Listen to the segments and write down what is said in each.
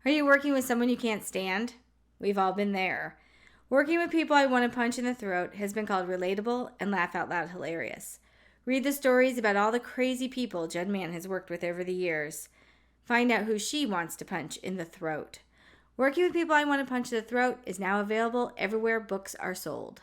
Are you working with someone you can't stand? We've all been there. Working with people I want to punch in the throat has been called relatable and laugh out loud hilarious. Read the stories about all the crazy people Jen Mann has worked with over the years. Find out who she wants to punch in the throat. Working with people I want to punch in the throat is now available everywhere books are sold.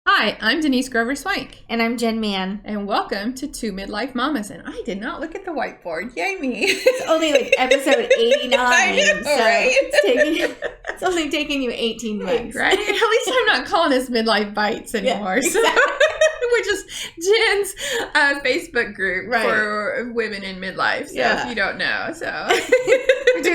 Hi, I'm Denise Grover-Swank. And I'm Jen Mann. And welcome to Two Midlife Mommas. And I did not look at the whiteboard. Yay me. It's only like episode 89. I know, so right? It's only taking you 18 months. Right? At least I'm not calling this Midlife Bites anymore. Yeah, exactly. Which is Jen's Facebook group for women in midlife. So if you don't know. So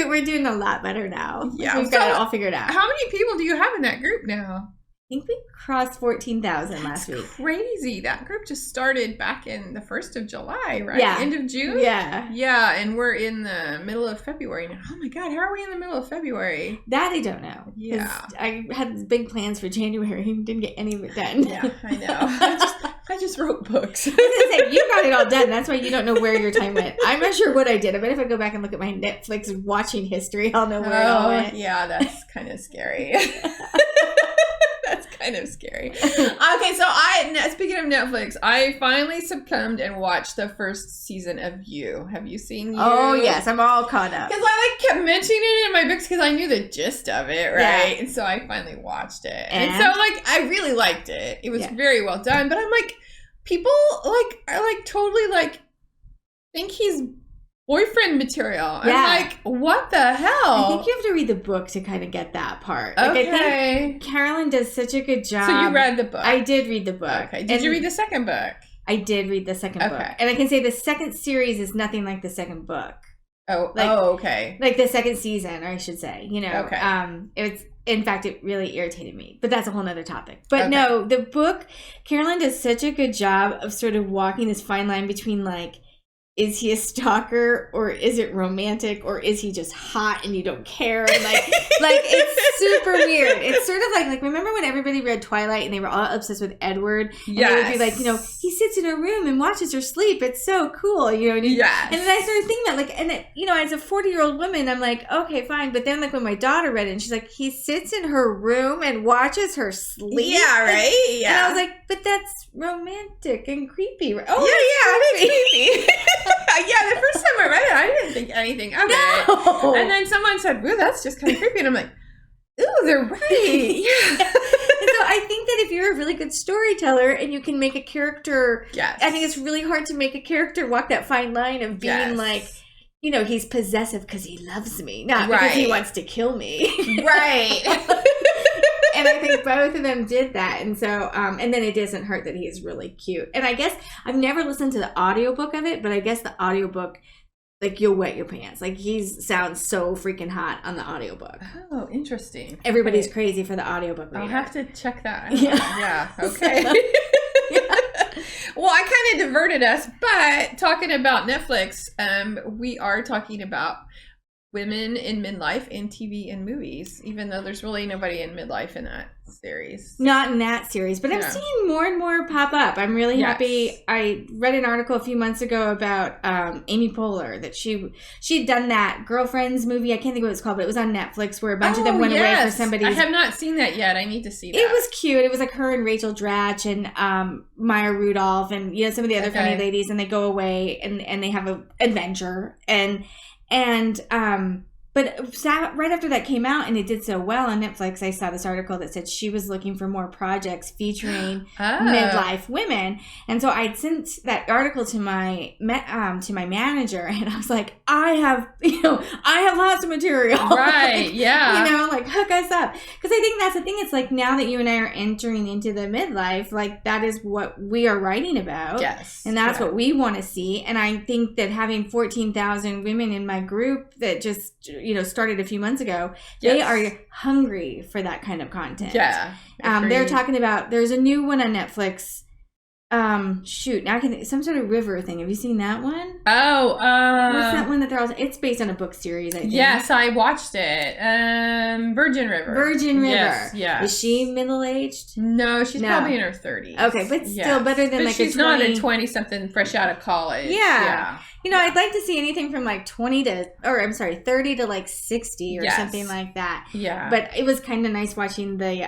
we're doing a lot better now. Yeah. We've got it all figured out. How many people do you have in that group now? I think we crossed 14,000 last week. Crazy. That group just started back in the 1st of July, right? Yeah. End of June? Yeah. Yeah, and we're in the middle of February now. Oh my God, how are we in the middle of February? That I don't know. Yeah. I had big plans for January and didn't get any of it done. Yeah, I know. I just wrote books. I was going to say, you got it all done. That's why you don't know where your time went. I'm not sure what I did. I bet if I go back and look at my Netflix watching history, I'll know where it all went. Yeah, that's kind of scary. That's kind of scary. Okay, so speaking of Netflix, I finally succumbed and watched the first season of You. Have you seen You? Oh, yes. I'm all caught up. Because I kept mentioning it in my books because I knew the gist of it, right? Yeah. And so I finally watched it. And so I really liked it. It was very well done. But I'm like, people are totally think he's boyfriend material. I'm like, what the hell? I think you have to read the book to kind of get that part. Okay. I think Carolyn does such a good job. So you read the book? I did read the book. Okay. Did you read the second book? I did read the second book. And I can say the second series is nothing like the second book. Oh, okay. Like the second season, or I should say, Okay. It's, in fact, it really irritated me, but that's a whole nother topic. But no, the book, Carolyn does such a good job of sort of walking this fine line between is he a stalker or is it romantic or is he just hot and you don't care? And it's super weird. It's sort of like remember when everybody read Twilight and they were all obsessed with Edward? And they would be like, he sits in a room and watches her sleep. It's so cool, Yes. And then I started thinking that, as a 40-year-old woman, I'm like, okay, fine. But then when my daughter read it and she's like, he sits in her room and watches her sleep. Yeah, right? Yeah. And I was like, but that's romantic and creepy. Right? Oh, yeah, it's creepy. Yeah, the first time I read it, I didn't think anything of it. And then someone said, "Ooh, that's just kind of creepy." And I'm like, "Ooh, they're right." Yeah. So I think that if you're a really good storyteller and you can make a character, I think it's really hard to make a character walk that fine line of being he's possessive because he loves me, not because he wants to kill me. Right. And I think both of them did that. And so, and then it doesn't hurt that he's really cute. And I guess I've never listened to the audiobook of it, but I guess the audiobook, you'll wet your pants. He sounds so freaking hot on the audiobook. Oh, interesting. Everybody's crazy for the audiobook reader. I'll have to check that out. Yeah. Okay. Well, I kind of diverted us, but talking about Netflix, we are talking about women in midlife in TV and movies, even though there's really nobody in midlife in that series. Not in that series, but I'm seeing more and more pop up. I'm really happy. I read an article a few months ago about Amy Poehler, that she'd done that Girlfriends movie. I can't think of what it's called, but it was on Netflix where a bunch of them went away for somebody's... I have not seen that yet. I need to see that. It was cute. It was her and Rachel Dratch and Maya Rudolph and some of the other funny ladies, and they go away and they have an adventure but right after that came out and it did so well on Netflix, I saw this article that said she was looking for more projects featuring midlife women. And so I'd sent that article to my manager, and I was like, I have lots of material. Right, yeah. Hook us up. Because I think that's the thing. It's now that you and I are entering into the midlife, that is what we are writing about. Yes. And that's what we want to see. And I think that having 14,000 women in my group that just started a few months ago, they are hungry for that kind of content. Yeah. They're talking about, there's a new one on Netflix. Now I can think, some sort of river thing. Have you seen that one? Oh, what's that one that they're all? It's based on a book series, I think. Yes, I watched it. Virgin River. Virgin River. Yes. Is she middle-aged? No, she's probably in her 30s. Okay, but still better than but like she's a 20... not a 20-something fresh out of college. Yeah. You know, I'd like to see anything from like 30 to like 60 or something like that. Yeah. But it was kind of nice watching the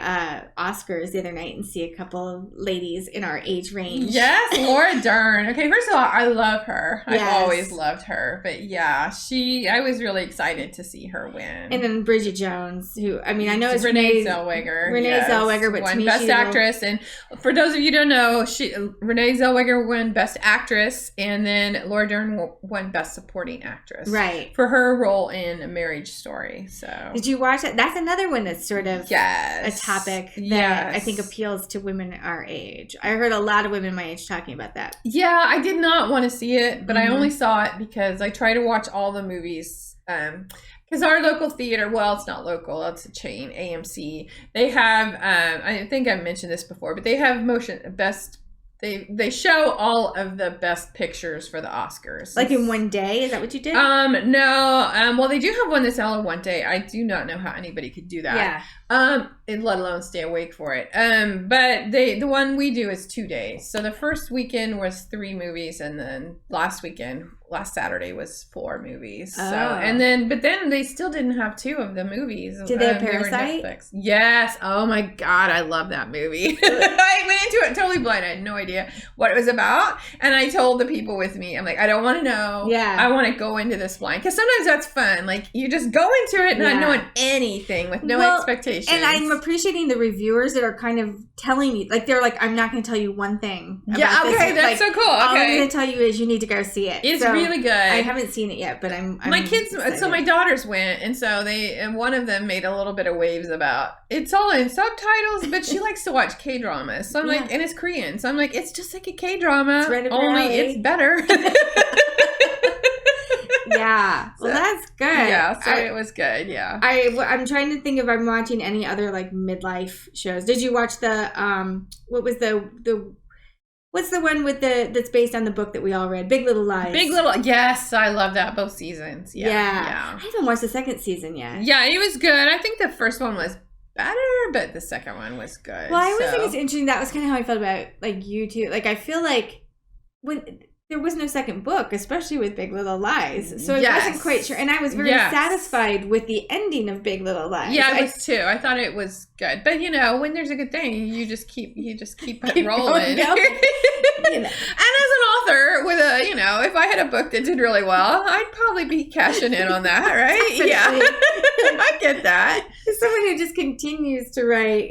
Oscars the other night and see a couple of ladies in our age range. Yes, Laura Dern. Okay, first of all, I love her. I've always loved her. But yeah, I was really excited to see her win. And then Bridget Jones, who, I mean, I know it's Renee Zellweger. Renee Zellweger, but won to me, Best Actress. And for those of you who don't know, Renee Zellweger won Best Actress, and then Laura Dern won Best Supporting Actress. Right. For her role in A Marriage Story. So did you watch it? That's another one that's sort of a topic that I think appeals to women our age. I heard a lot of women my age talking about that. Yeah, I did not want to see it, but I only saw it because I try to watch all the movies. Because our local theater, well, it's not local, it's a chain, AMC. They have, I think I mentioned this before, but they have They show all of the best pictures for the Oscars. Like in one day? Is that what you did? No. Well, they do have one that's out in one day. I do not know how anybody could do that. Yeah. Let alone stay awake for it. But the one we do is 2 days. So the first weekend was 3 movies, and then last Saturday was 4 movies. Oh. But then they still didn't have 2 of the movies. Did they have Parasite? Netflix. Yes. Oh my God, I love that movie. I went into it totally blind. I had no idea what it was about, and I told the people with me, I'm like, I don't want to know. Yeah. I want to go into this blind, because sometimes that's fun. Like, you just go into it not knowing anything with no expectations. And I'm appreciating the reviewers that are kind of telling you, like, they're like, I'm not going to tell you one thing. Yeah, okay, that's so cool. Okay. All I'm going to tell you is you need to go see it. It's really good. I haven't seen it yet, but I'm my kids, excited. so my daughters went, and so one of them made a little bit of waves about, it's all in subtitles, but she likes to watch K-dramas. So I'm like, and it's Korean. So I'm like, it's just like a K-drama, only it's better. Yeah. Well, that's good. Yeah, so it was good. Yeah. I'm trying to think if I'm watching any other like midlife shows. Did you watch the what's the one with that's based on the book that we all read? Big Little Lies. Yes, I love that, both seasons. Yeah. I haven't watched the second season yet. Yeah, it was good. I think the first one was better, but the second one was good. Well, I always think it's interesting. That was kind of how I felt about like you too. Like, I feel like when there was no second book, especially with Big Little Lies. So I wasn't quite sure. And I was very satisfied with the ending of Big Little Lies. Yeah, I was too. I thought it was good. But, when there's a good thing, you just keep it rolling. And as an author with if I had a book that did really well, I'd probably be cashing in on that, right? Yeah. I get that. Someone who just continues to write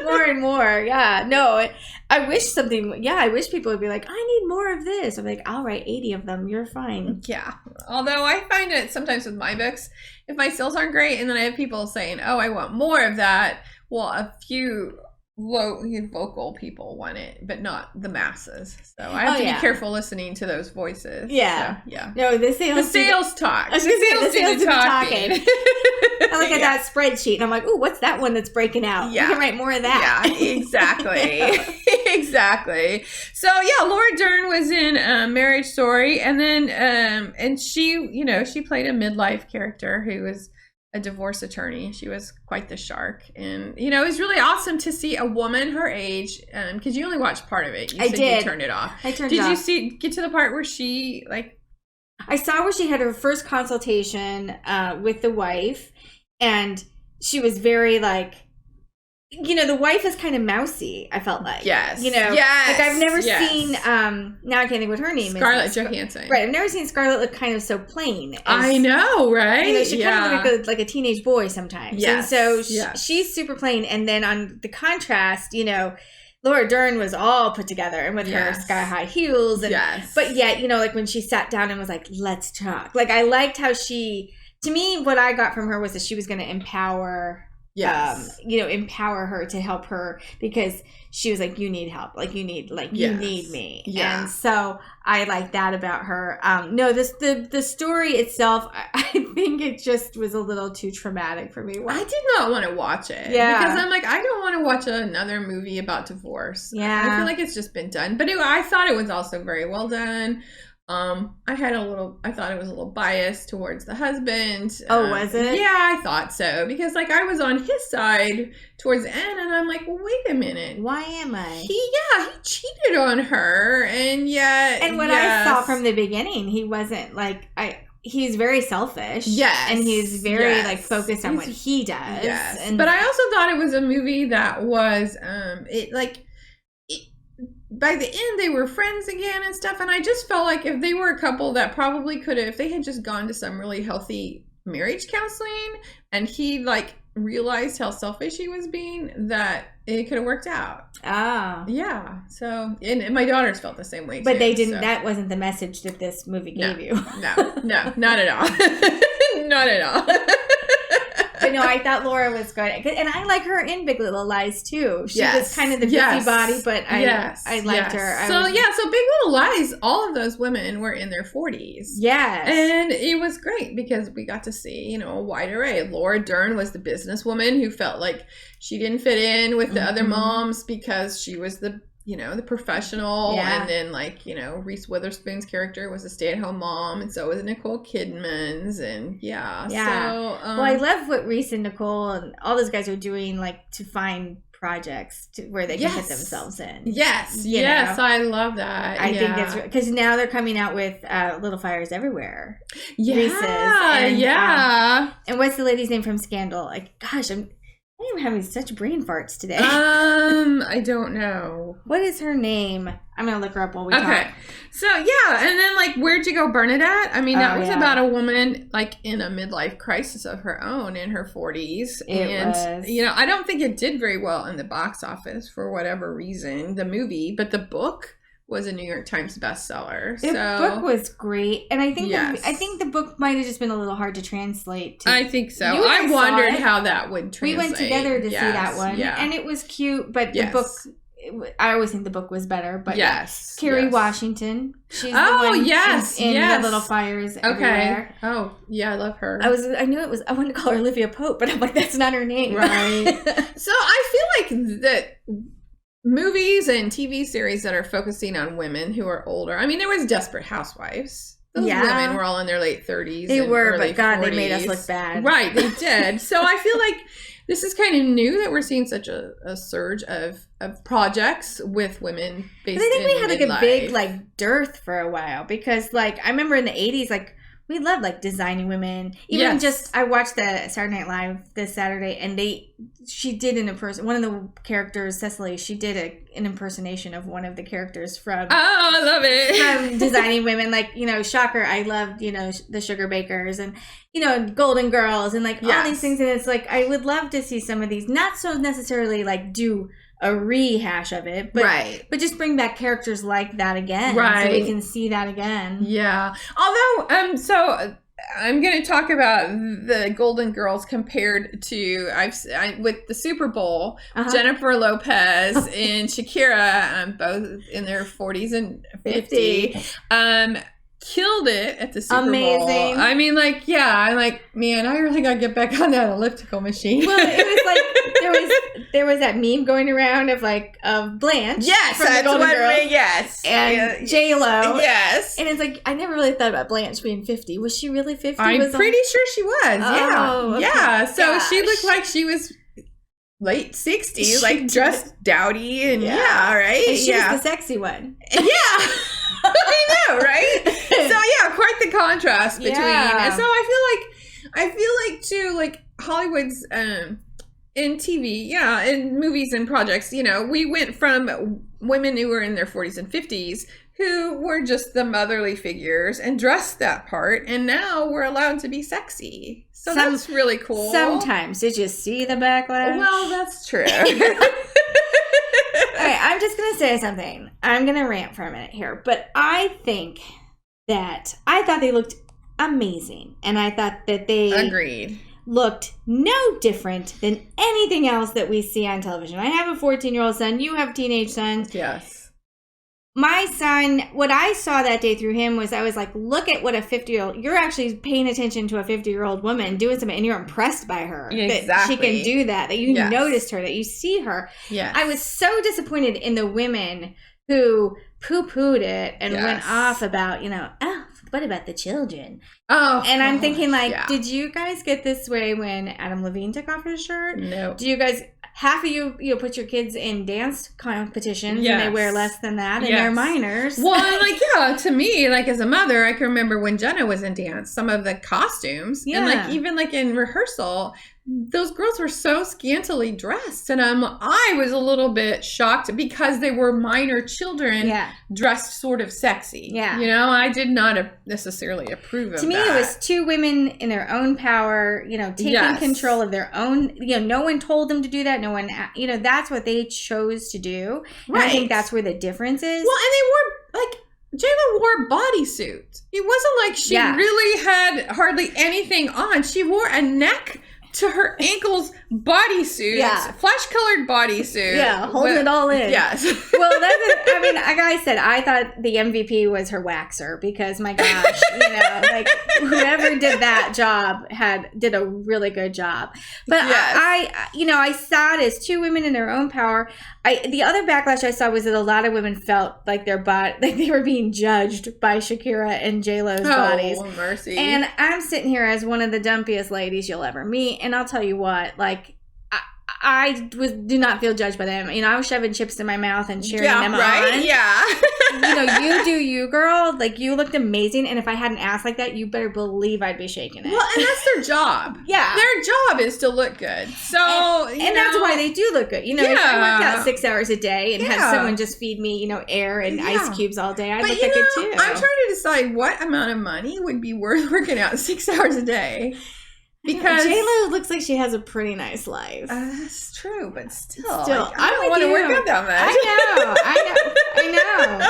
more and more. Yeah. No, I wish people would be like, I need more of this. I'm like, I'll write 80 of them. You're fine. Yeah. Although I find it sometimes with my books, if my sales aren't great, and then I have people saying, oh, I want more of that. Well, a few vocal people want it, but not the masses. So I have to be careful listening to those voices. Yeah. So, yeah. No, the sales talk. The sales do the talking. I look at that spreadsheet and I'm like, ooh, what's that one that's breaking out? Yeah. We can write more of that. Yeah, exactly. Exactly. So Laura Dern was in Marriage Story, and then and she played a midlife character who was a divorce attorney. She was quite the shark, and it was really awesome to see a woman her age, because you only watched part of it. You said you turned it off. I turned it off. Did you get to the part where she I saw where she had her first consultation with the wife, and she was very the wife is kind of mousy, I felt like. Yes. Like, I've never seen, now I can't think what her name is. Scarlett Johansson. Right, I've never seen Scarlett look kind of so plain. I know, right? She kind of look like a teenage boy sometimes. Yes. And so she's super plain, and then on the contrast, Laura Dern was all put together, and with her sky-high heels. And, but yet, when she sat down and was like, let's talk. Like, I liked how to me, what I got from her was that she was going to empower empower her to help her, because she was like, you need help. Like, you need me. Yeah. And so I like that about her. No, the story itself, I think it just was a little too traumatic for me. I did not want to watch it. Yeah. Because I'm like, I don't want to watch another movie about divorce. Yeah. I feel like it's just been done. But I thought it was also very well done. I thought it was a little biased towards the husband. Oh, was it? Yeah, I thought so. Because, like, I was on his side towards the end, and I'm like, well, wait a minute. Why am I? He cheated on her, and yet... And what I saw from the beginning, he wasn't, like, he's very selfish. Yes. And he's very, like, focused on what he does. Yes. And but I also thought it was a movie that was, by the end, they were friends again and stuff. And I just felt like if they were a couple that probably could have, if they had just gone to some really healthy marriage counseling and he, like, realized how selfish he was being, that it could have worked out. Ah. Yeah. So, and my daughters felt the same way, but too, they didn't, that wasn't the message that this movie gave you. No, not at all. Not at all. But no, I thought Laura was good. And I like her in Big Little Lies, too. She was kind of the busybody, but I liked her. So Big Little Lies, all of those women were in their 40s. Yes. And it was great because we got to see, a wide array. Laura Dern was the businesswoman who felt like she didn't fit in with the other moms because she was the professional. Yeah. And then, Reese Witherspoon's character was a stay-at-home mom, and so was Nicole Kidman's, and yeah. So, well, I love what Reese and Nicole and all those guys are doing, like, to find projects where they can put themselves in. Yes. Yes, I love that. I think it's because now they're coming out with Little Fires Everywhere. Yeah. Reese's. And, yeah. And what's the lady's name from Scandal? Like, gosh, I am having such brain farts today. I don't know. What is her name? I'm going to look her up while we talk. So, yeah. And then, like, Where'd You Go, Bernadette? I mean, that was about a woman, like, in a midlife crisis of her own in her 40s. It was. I don't think it did very well in the box office for whatever reason, the movie. But the book was a New York Times bestseller. The book was great. And I think I think the book might have just been a little hard to translate. I think so. I wondered how that would translate. We went together to see that one. Yeah. And it was cute, but the book... I always think the book was better, but Kerry Washington, she's the one in The Little Fires Everywhere. Oh, yeah, I love her. I wanted to call her Olivia Pope, but I'm like, that's not her name. Right. So I feel like that movies and TV series that are focusing on women who are older. I mean, there was Desperate Housewives. Those women were all in their late 30s. They were, early but God, 40s. they made us look bad. Right, they did. So I feel like this is kind of new that we're seeing such a surge of projects with women based in midlife. I think we had like a big like dearth for a while because like I remember in the 80s like we loved like designing women. Even I watched the Saturday Night Live this Saturday and she did one of the characters, Cecily, she did an impersonation of one of the characters from I love it. From Designing Women, like, shocker, I loved, the Sugar Bakers and, Golden Girls and like all these things. And it's like, I would love to see some of these, not so necessarily like do a rehash of it, but just bring back characters like that again. So we can see that again. Yeah. Although, so I'm going to talk about the Golden Girls compared to with the Super Bowl. Jennifer Lopez and Shakira, both in their 40s and 50. Killed it at the Super Bowl. I mean, like, I'm like, man, I really gotta get back on that elliptical machine. Well, it was like there was that meme going around of Blanche. Yes, from the Golden Girls, yes, and J-Lo. Yes, and it's like I never really thought about Blanche being 50. Was she really 50? I'm pretty sure she was. Oh, okay. Yeah. So she looked like she was late 60s, like dressed dowdy and right. And she was the sexy one. Yeah. I know, right? So quite the contrast between. And so I feel like too, like Hollywood's in TV, in movies and projects, we went from women who were in their 40s and 50s who were just the motherly figures and dressed that part, and now we're allowed to be sexy. So that's really cool. Sometimes. Did you see the backlash? Well, that's true. All right, I'm just going to say something. I'm going to rant for a minute here. But I thought they looked amazing. And I thought that they agreed looked no different than anything else that we see on television. I have a 14-year-old son. You have teenage sons. Yes. My son, what I saw that day through him was I was like, look at what a 50-year-old, you're actually paying attention to a 50-year-old woman doing something and you're impressed by her. Exactly. That she can do that you noticed her, that you see her. Yes. I was so disappointed in the women who poo-pooed it and Yes. went off about, oh, what about the children? Oh, And I'm gosh, thinking, like, yeah. did you guys get this way when Adam Levine took off his shirt? No. Do you guys, half of you put your kids in dance competitions and they wear less than that and they're minors. Well, and like, yeah, to me, like as a mother, I can remember when Jenna was in dance, some of the costumes and like even like in rehearsal, those girls were so scantily dressed, and I was a little bit shocked because they were minor children dressed sort of sexy. Yeah. I did not necessarily approve of that. To me, it was two women in their own power, taking control of their own, no one told them to do that. No one, that's what they chose to do. Right. And I think that's where the difference is. Well, and they wore, like, Jayla wore a bodysuit. It wasn't like she really had hardly anything on. She wore a neck to her ankles bodysuit, flesh-colored bodysuit. Holding it all in. Yes. Well, like I said, I thought the MVP was her waxer because, my gosh, like whoever did that job did a really good job. But I saw it as two women in their own power. The other backlash I saw was that a lot of women felt like their body, like they were being judged by Shakira and J-Lo's bodies. Oh, mercy. And I'm sitting here as one of the dumpiest ladies you'll ever meet, and I'll tell you what, like, I do not feel judged by them. I was shoving chips in my mouth and cheering them on. Yeah. You do you, girl. Like, you looked amazing. And if I had an ass like that, you better believe I'd be shaking it. Well, and that's their job. Yeah. Their job is to look good. So, and that's why they do look good. If I worked out 6 hours a day and had someone just feed me, air and ice cubes all day, I'd look like it too. I'm trying to decide what amount of money would be worth working out 6 hours a day. Because J-Lo looks like she has a pretty nice life. That's true, but still I don't want to work out that much. I know.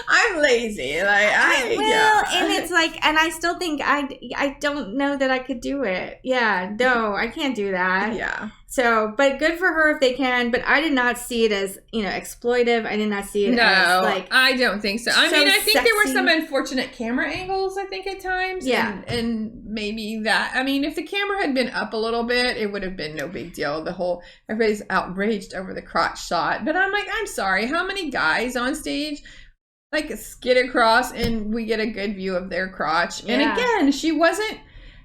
I'm lazy. And it's like, and I still think I don't know that I could do it. Yeah, no, I can't do that. Yeah. So, but good for her if they can. But I did not see it as exploitive. I did not see it as like. I don't think so. I mean, I think there were some unfortunate camera angles. I think at times. Yeah. And maybe that. I mean, if the camera had been up a little bit, it would have been no big deal. Everybody's outraged over the crotch shot. But I'm like, I'm sorry. How many guys on stage like skid across and we get a good view of their crotch? Yeah. And again,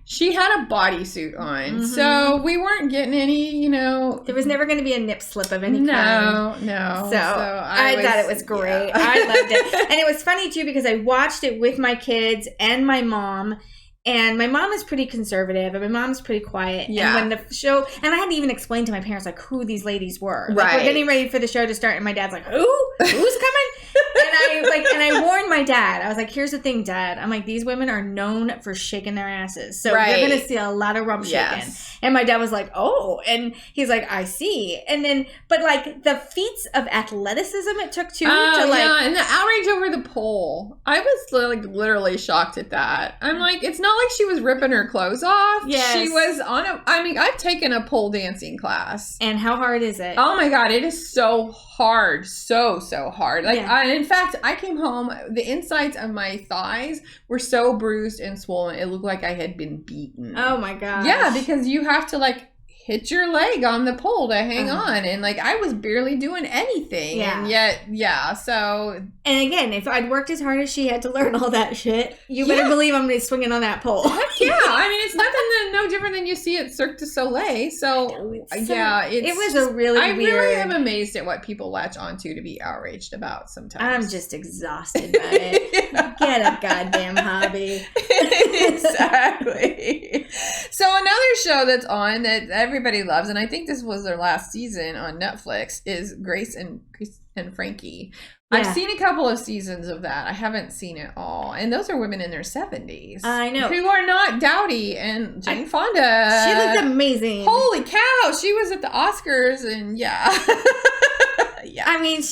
she had a bodysuit on, so we weren't getting any, There was never going to be a nip slip of any kind. No. So I thought it was great. Yeah. I loved it. And it was funny, too, because I watched it with my kids and my mom. And my mom is pretty conservative, and my mom's pretty quiet. Yeah. And when the show, and I had to even explain to my parents like who these ladies were. Like, right. We're getting ready for the show to start, and my dad's like, "Who? Who's coming?" And I warned my dad. I was like, "Here's the thing, Dad. I'm like, these women are known for shaking their asses, so you're gonna see a lot of rump shaking." And my dad was like, "Oh," and he's like, "I see." And then, but like the feats of athleticism it took too to like, and the outrage over the pole. I was like literally shocked at that. I'm like, it's not like she was ripping her clothes off. Yes. She was on I've taken a pole dancing class. And how hard is it? Oh my God, it is so hard. So hard. Like, in fact, I came home, the insides of my thighs were so bruised and swollen. It looked like I had been beaten. Oh my gosh. Yeah, because you have to like hit your leg on the pole to hang on, and like I was barely doing anything, and yet so. And again, if I'd worked as hard as she had to learn all that shit, you better believe I'm gonna be swinging on that pole. Heck yeah, I mean it's no different than you see at Cirque du Soleil. So it was a really weird. I really am amazed at what people latch onto to be outraged about sometimes. I'm just exhausted by it. Get a goddamn hobby. Exactly. So another show that's on that everybody loves, and I think this was their last season on Netflix, is Grace and Frankie. Yeah. I've seen a couple of seasons of that. I haven't seen it all. And those are women in their 70s. I know. Who are not dowdy. And Jane Fonda. She looked amazing. Holy cow. She was at the Oscars and I mean,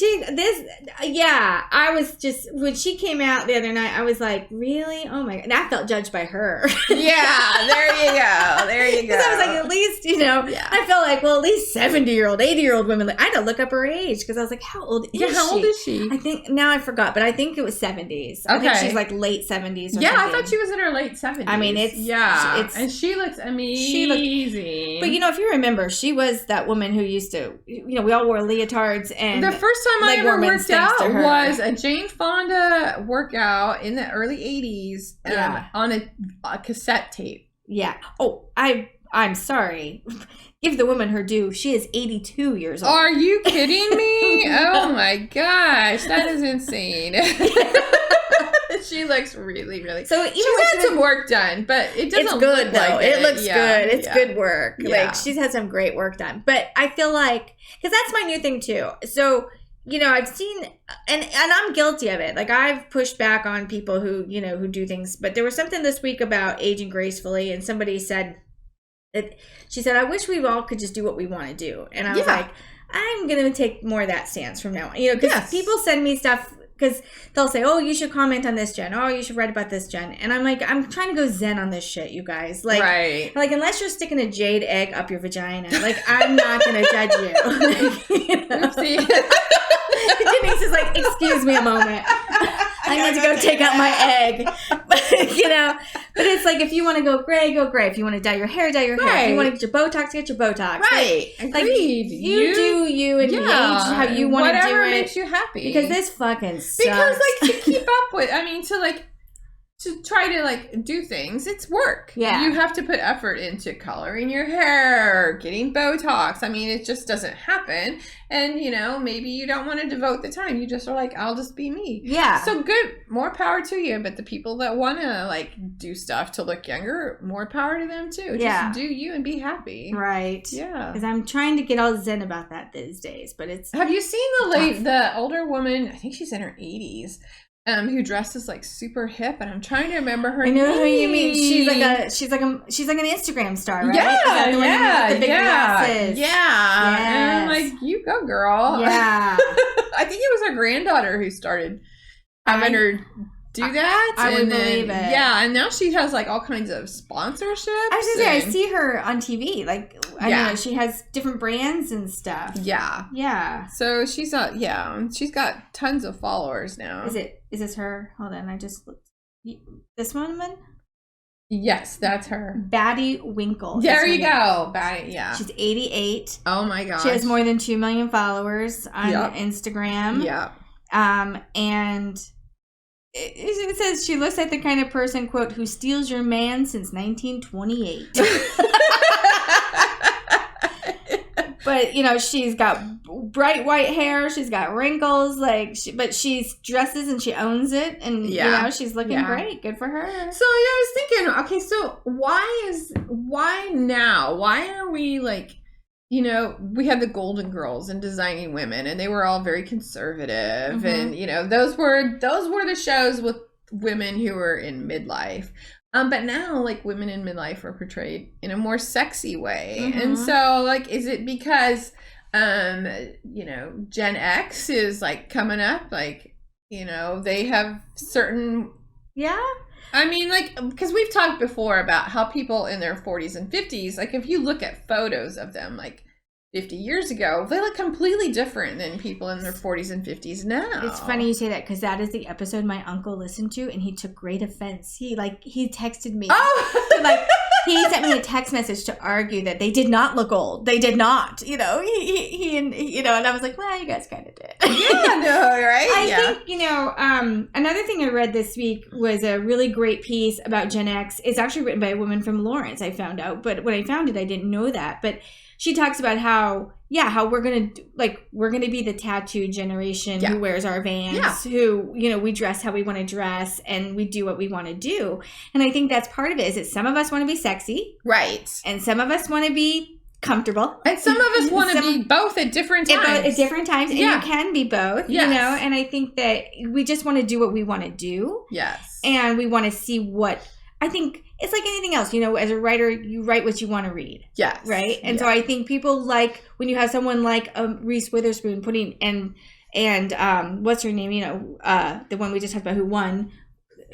I was just, when she came out the other night, I was like, really? Oh my God. And I felt judged by her. Yeah, there you go. Because I was like, at least, I felt like, well, at least 70-year-old, 80-year-old women. I had to look up her age because I was like, how old is she? How old is she? I think, now I forgot, but I think it was 70s. I think she's like late 70s or something. I thought she was in her late 70s. I mean, and she looks amazing. But if you remember, she was that woman who used to, we all wore leotards and and the first time I ever Woman's worked out thanks to her. was a Jane Fonda workout in the early 80s on a cassette tape. Yeah. Oh, I'm sorry. Give the woman her due. She is 82 years old. Are you kidding me? Oh my gosh, that is insane. She looks really, really. So even she's had some work done, but it doesn't. It's good look though. like it looks yeah, good. It's good work. Yeah. Like she's had some great work done. But I feel like because that's my new thing too. So I've seen and I'm guilty of it. Like I've pushed back on people who who do things. But there was something this week about aging gracefully, and somebody said. She said, I wish we all could just do what we want to do. And I was like, I'm going to take more of that stance from now on. Because people send me stuff because they'll say, oh, you should comment on this, Jen. Oh, you should write about this, Jen. And I'm like, I'm trying to go zen on this shit, you guys. Like, like unless you're sticking a jade egg up your vagina, like, I'm not going to judge you. Oopsie. Denise is like, excuse me a moment. I had to go take out my egg. But it's like, if you want to go gray, go gray. If you want to dye your hair, dye your hair. If you want to get your Botox, get your Botox. Right. Like, you do you and age how you want to do it. Whatever makes you happy. Because this fucking sucks. Because, like, to keep up with, to try to do things, it's work. Yeah. You have to put effort into coloring your hair, getting Botox. It just doesn't happen. And, maybe you don't want to devote the time. You just are like, I'll just be me. Yeah. So good. More power to you. But the people that want to, do stuff to look younger, more power to them, too. Yeah. Just do you and be happy. Right. Yeah. Because I'm trying to get all zen about that these days. But it's Have you seen the older woman, I think she's in her 80s, who dresses super hip, and I'm trying to remember her name. I know who you mean. She's like an Instagram star, right? Yeah, the one with the big glasses. Yeah. Yes. And I'm like, you go, girl. Yeah. I think it was her granddaughter who started having her do that. I would believe it. Yeah, and now she has all kinds of sponsorships. I was gonna say, I see her on TV. I know she has different brands and stuff. Yeah. Yeah. So she's she's got tons of followers now. Is this her? Hold on, I just looked. This woman? Yes, that's her. Batty Winkle. There you go. Batty, yeah. She's 88. Oh my gosh. She has more than 2 million followers on Instagram. Yeah. And it says she looks like the kind of person, quote, who steals your man since 1928. But, she's got bright white hair. She's got wrinkles. But she dresses and she owns it. And, she's looking great. Good for her. So, I was thinking, okay, so why now? Why are we we had the Golden Girls in Designing Women, and they were all very conservative. Mm-hmm. And, those were the shows with women who were in midlife. But now, women in midlife are portrayed in a more sexy way. Mm-hmm. And so, is it because, Gen X is, coming up? They have certain... Yeah? Because we've talked before about how people in their 40s and 50s, if you look at photos of them, 50 years ago, they look completely different than people in their 40s and 50s now. It's funny you say that because that is the episode my uncle listened to, and he took great offense. He texted me. Oh! He sent me a text message to argue that they did not look old. They did not. He and I was like, well, you guys kind of did. Yeah, no, right? I think, another thing I read this week was a really great piece about Gen X. It's actually written by a woman from Lawrence, I found out. But when I found it, I didn't know that. But she talks about how we're gonna be the tattoo generation who wears our Vans, who we dress how we want to dress, and we do what we want to do. And I think that's part of it. Is that some of us want to be sexy, right, and some of us want to be comfortable, and some of us want to be both at different times. At different times, and you can be both. Yes. And I think that we just want to do what we want to do. Yes, and we want to see what. I think it's like anything else, as a writer, you write what you want to read. Yes. Right? And so I think people when you have someone like Reese Witherspoon putting, and what's her name, the one we just talked about who won.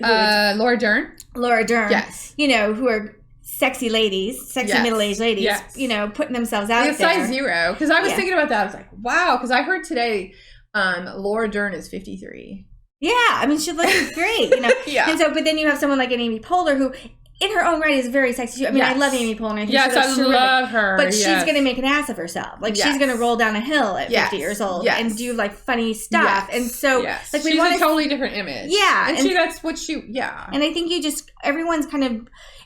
Laura Dern. Laura Dern. Yes. Who are sexy ladies, middle-aged ladies, putting themselves out there. Size 0. Because I was thinking about that. I was like, wow. Because I heard today Laura Dern is 53. Yeah, she looks great, Yeah. And so, but then you have someone like an Amy Poehler who, in her own right is very sexy. I mean, I love Amy Poehler. I think I love her. But she's going to make an ass of herself. Like, she's going to roll down a hill at 50 years old and do, like, funny stuff. And so, like, she's a totally different image. Yeah. And that's what And I think everyone's kind of,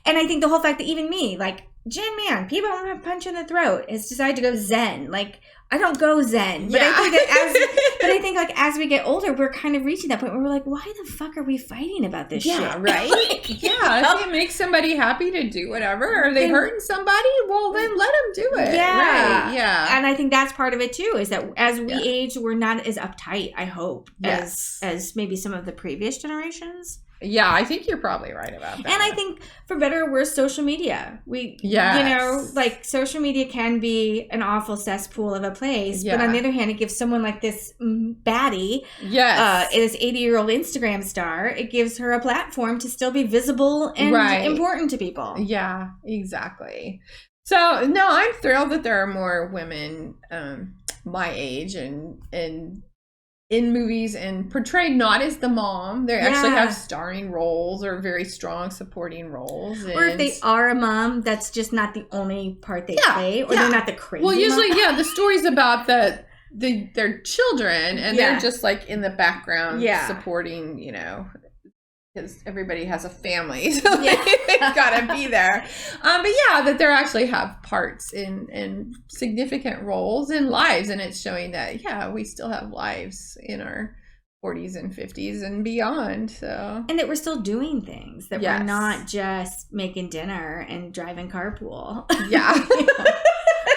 and I think the whole fact that even me, like, Jen Man, people want to punch in the throat, has decided to go Zen. Like, I don't go Zen, but I think that as we get older, we're kind of reaching that point where we're like, why the fuck are we fighting about this shit? Right? If it makes somebody happy to do whatever, or they hurting somebody, well, then let them do it. Yeah. Right. Yeah. And I think that's part of it too, is that as we age, we're not as uptight, I hope, as maybe some of the previous generations. Yeah, I think you're probably right about that. And I think for better or worse, social media. Like social media can be an awful cesspool of a place. Yeah. But on the other hand, it gives someone like this baddie, this 80-year-old Instagram star, it gives her a platform to still be visible and important to people. Yeah, exactly. So, no, I'm thrilled that there are more women my age and in movies and portrayed not as the mom. They actually have starring roles or very strong supporting roles. Or if they are a mom, that's just not the only part they play. Or they're not the crazy Well, usually, mom. the story's about their children, and they're just like in the background supporting, because everybody has a family, so they've got to be there. But that they actually have parts in significant roles in lives, and it's showing that we still have lives in our 40s and 50s and beyond. So, and that we're still doing things, that we're not just making dinner and driving carpool. Yeah.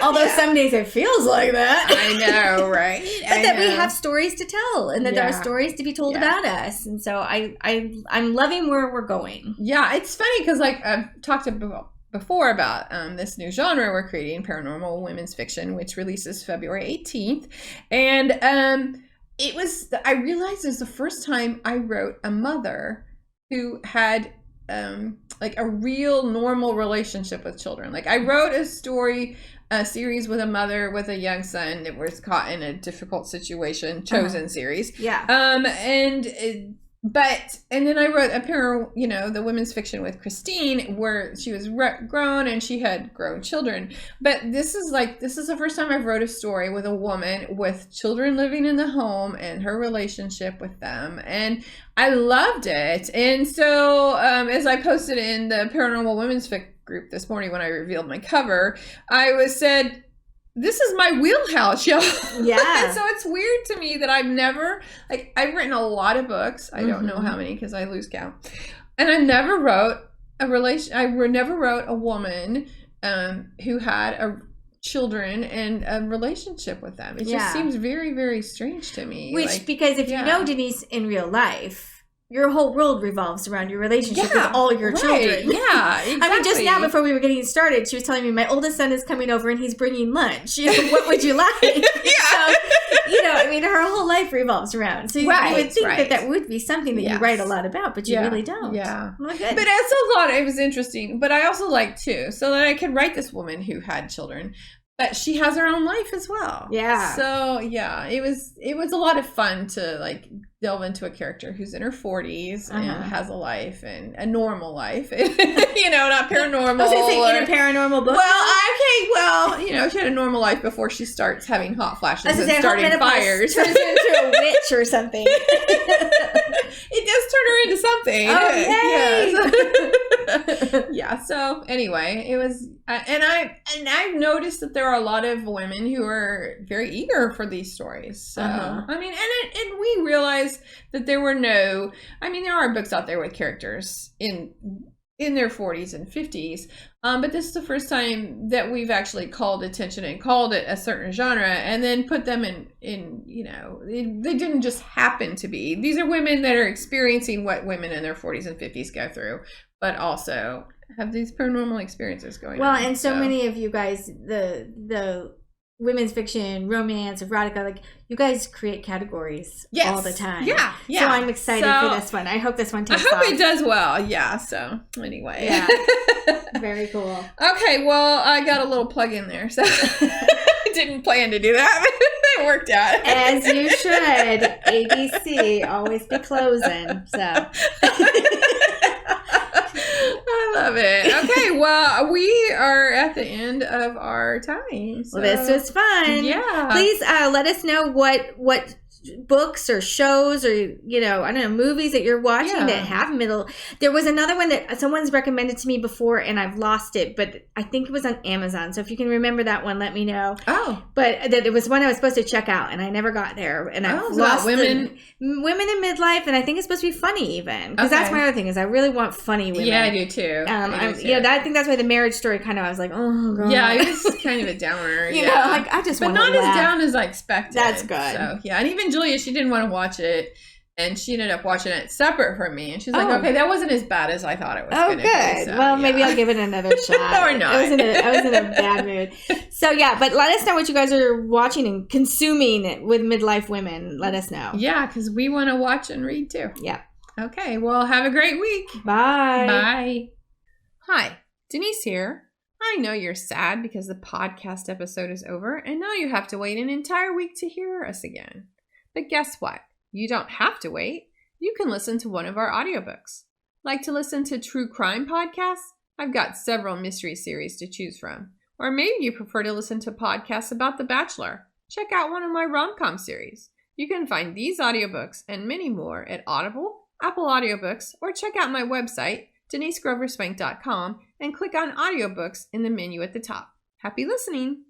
Although some days it feels like that. I know, right? But that we have stories to tell, and that there are stories to be told about us. And so I'm loving where we're going. Yeah, it's funny because I've talked about before about this new genre we're creating, paranormal women's fiction, which releases February 18th. And I realized it was the first time I wrote a mother who had a real normal relationship with children. Like, I wrote a series with a mother with a young son that was caught in a difficult situation, chosen series. Yeah. And then I wrote the women's fiction with Christine, where she was grown and she had grown children. But this is the first time I've wrote a story with a woman with children living in the home and her relationship with them. And I loved it. And so as I posted in the Paranormal Women's Fic group this morning when I revealed my cover, I said, this is my wheelhouse, y'all. Yeah. So it's weird to me that I've written a lot of books. I don't know how many because I lose count. And I never wrote a woman who had children and a relationship with them. It just seems very, very strange to me. Because if you know Denise in real life, your whole world revolves around your relationship with all your children. Yeah, exactly. I mean, just now before we were getting started, she was telling me my oldest son is coming over and he's bringing lunch. What would you like? So, her whole life revolves around. So you would think that would be something that you write a lot about, but you really don't. Yeah. Oh, good. But it's a lot. It was interesting. But I also like, too, so that I could write this woman who had children, but she has her own life as well. Yeah. So it was a lot of fun to delve into a character who's in her 40s and has a life and a normal life. Not paranormal. I was going to say in a paranormal book. She had a normal life before she starts having hot flashes and starting fires. Turns into a witch or something. It does turn her into something. Oh, yay! Yeah. So anyway, it was, and I've noticed that there are a lot of women who are very eager for these stories. So I mean, and we realized that there are books out there with characters in their 40s and 50s, but this is the first time that we've actually called attention and called it a certain genre, and then put them in they didn't just happen to be. These are women that are experiencing what women in their 40s and 50s go through, but also have these paranormal experiences going on. Well, and so many of you guys, the women's fiction, romance, erotica, you guys create categories all the time. Yeah. So I'm excited for this one. I hope this one takes off. I hope it does well. Yeah. So anyway. Yeah. Very cool. Okay. Well, I got a little plug in there. So I didn't plan to do that, but it worked out. As you should. ABC, always be closing. So. I love it. Okay, well, we are at the end of our time. So. Well, this was fun. Yeah. Please let us know what books or shows or I don't know, movies that you're watching that have middle. There was another one that someone's recommended to me before and I've lost it, but I think it was on Amazon. So if you can remember that one, let me know. Oh, but it was one I was supposed to check out and I never got there, and I've lost women in midlife, and I think it's supposed to be funny even, because that's my other thing is I really want funny women. Yeah, I do too. I think that's why the marriage story kind of I was like, oh god. Yeah, it was kind of a downer. Like I just, but not as down as I expected. That's good. So yeah, and even Julia, she didn't want to watch it, and she ended up watching it separate from me, and she's like, okay, that wasn't as bad as I thought it was. Oh, good. So, well, maybe I'll give it another shot. Or not. I was in a bad mood. So yeah, but let us know what you guys are watching and consuming with midlife women. Let us know. Yeah, because we want to watch and read too. Yeah. Okay. Well, have a great week. Bye. Bye. Hi, Denise here. I know you're sad because the podcast episode is over, and now you have to wait an entire week to hear us again. But guess what? You don't have to wait. You can listen to one of our audiobooks. Like to listen to true crime podcasts? I've got several mystery series to choose from. Or maybe you prefer to listen to podcasts about The Bachelor. Check out one of my rom-com series. You can find these audiobooks and many more at Audible, Apple Audiobooks, or check out my website, denisegroverspank.com, and click on audiobooks in the menu at the top. Happy listening!